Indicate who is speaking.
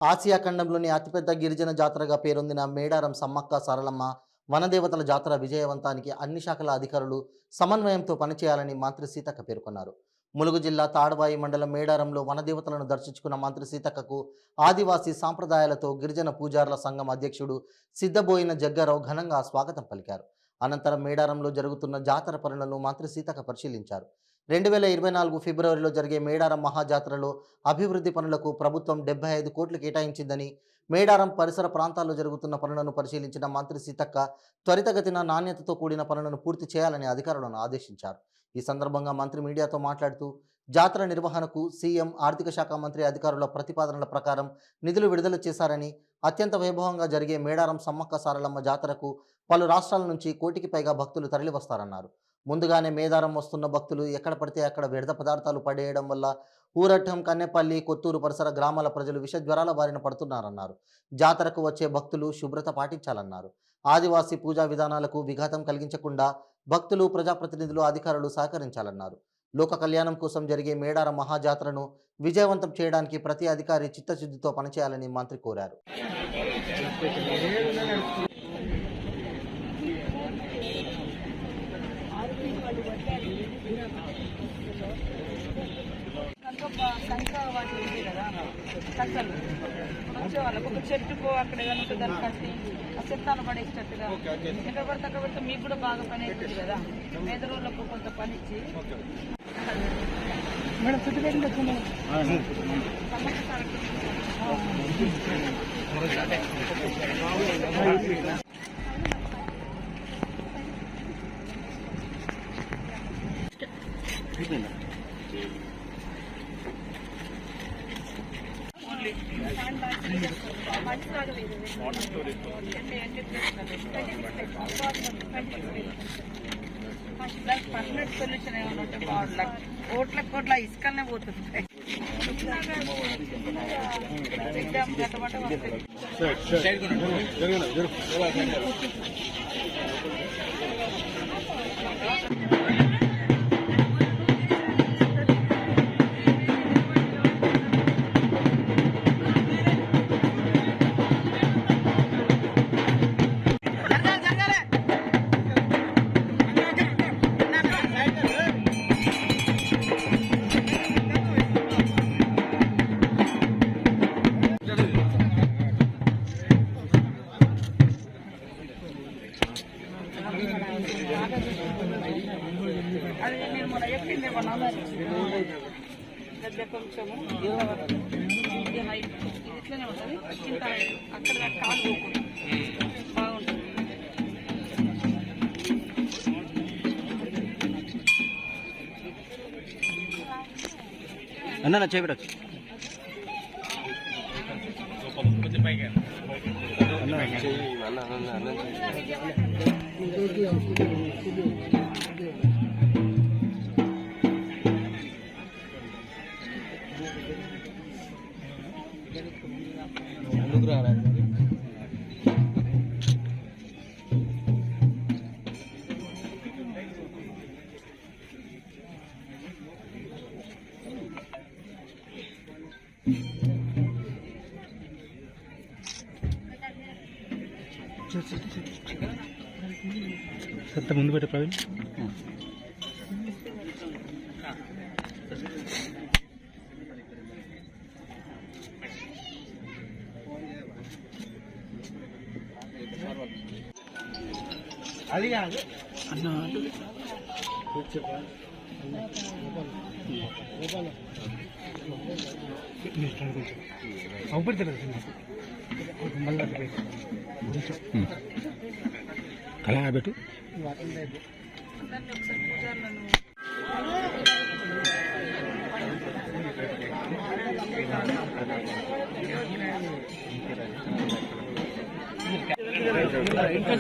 Speaker 1: Asia ఖండంలోని అతిపెద్ద గిరిజన జాతరగా పేరొందిన మేడారం సమ్మక్క సారలమ్మ వనదేవతల జాతర విజయవంతానికి అన్ని శాఖల అధికారులు సమన్వయంతో పనిచేయాలని మంత్రి సీతక్క పేర్కొన్నారు. ములుగు జిల్లా తాడవాయి మండలం మేడారంలో వనదేవతలను దర్శించుకున్న మంత్రి సీతక్కకు ఆదివాసీ సాంప్రదాయాలతో గిరిజన పూజారుల సంఘం అధ్యక్షుడు సిద్ధబోయిన జగ్గారావు ఘనంగా స్వాగతం పలికారు. అనంతరం మేడారంలో జరుగుతున్న జాతర పనులను మంత్రి సీతక్క పరిశీలించారు. 2024 ఫిబ్రవరిలో జరిగే మేడారం మహాజాతరలో అభివృద్ధి పనులకు ప్రభుత్వం 75 కోట్లు కేటాయించిందని, మేడారం పరిసర ప్రాంతాల్లో జరుగుతున్న పనులను పరిశీలించిన మంత్రి సీతక్క త్వరితగతిన నాణ్యతతో కూడిన పనులను పూర్తి చేయాలని అధికారులను ఆదేశించారు. ఈ సందర్భంగా మంత్రి మీడియాతో మాట్లాడుతూ జాతర నిర్వహణకు సీఎం, ఆర్థిక శాఖ మంత్రి అధికారుల ప్రతిపాదనల ప్రకారం నిధులు విడుదల చేశారని, అత్యంత వైభవంగా జరిగే మేడారం సమ్మక్క సారలమ్మ జాతరకు పలు రాష్ట్రాల నుంచి కోటికి పైగా భక్తులు తరలివస్తారన్నారు. ముందుగానే మేడారం వస్తున్న భక్తులు ఎక్కడ పడితే అక్కడ వ్యర్థ పదార్థాలు పడేయడం వల్ల ఊరట్టం, కన్నెపల్లి, కొత్తూరు పరిసర గ్రామాల ప్రజలు విషజ్వరాల బారిన పడుతున్నారన్నారు. జాతరకు వచ్చే భక్తులు శుభ్రత పాటించాలన్నారు. ఆదివాసీ పూజా విధానాలకు విఘాతం కలిగించకుండా భక్తులు, ప్రజాప్రతినిధులు, అధికారులు సహకరించాలన్నారు. లోక కళ్యాణం కోసం జరిగే మేడారం మహాజాతరను విజయవంతం చేయడానికి ప్రతి అధికారి చిత్తశుద్ధితో పనిచేయాలని మంత్రి కోరారు.
Speaker 2: కట్టలు వచ్చే వాళ్ళకు ఒక చెట్టుకు అక్కడ ఏదైనా దాన్ని కట్టి ఆ చెత్తను పడేసేటట్టుగా ఎక్కడ పడితే అక్కడ పెడితే మీకు కూడా బాగా పని అవుతుంది కదా. పేదరోళ్ళకు కొంత పని ఇచ్చి పర్మనెంట్ సొల్యూషన్ ఏమైనా ఉంటే బాగుంటుంది. కోట్ల కోట్ల ఇసుకనే పోతుంది. ఎగ్జామ్ గట్టబట్ట వస్తుంది. అది నేను మన చెప్పింది దగ్గర కొంచెము ఇట్లనే ఉంటుంది. ఇంత అక్కడ కాలు పోకుండా బాగుంటుంది.
Speaker 3: అన్న చేపడచ్చు సత్త ముందు పెట్టే ప్రవీణ్. అది కాదు అన్న అవుపడతారు మళ్ళీ అలా పెట్టు.
Speaker 2: ఇంకా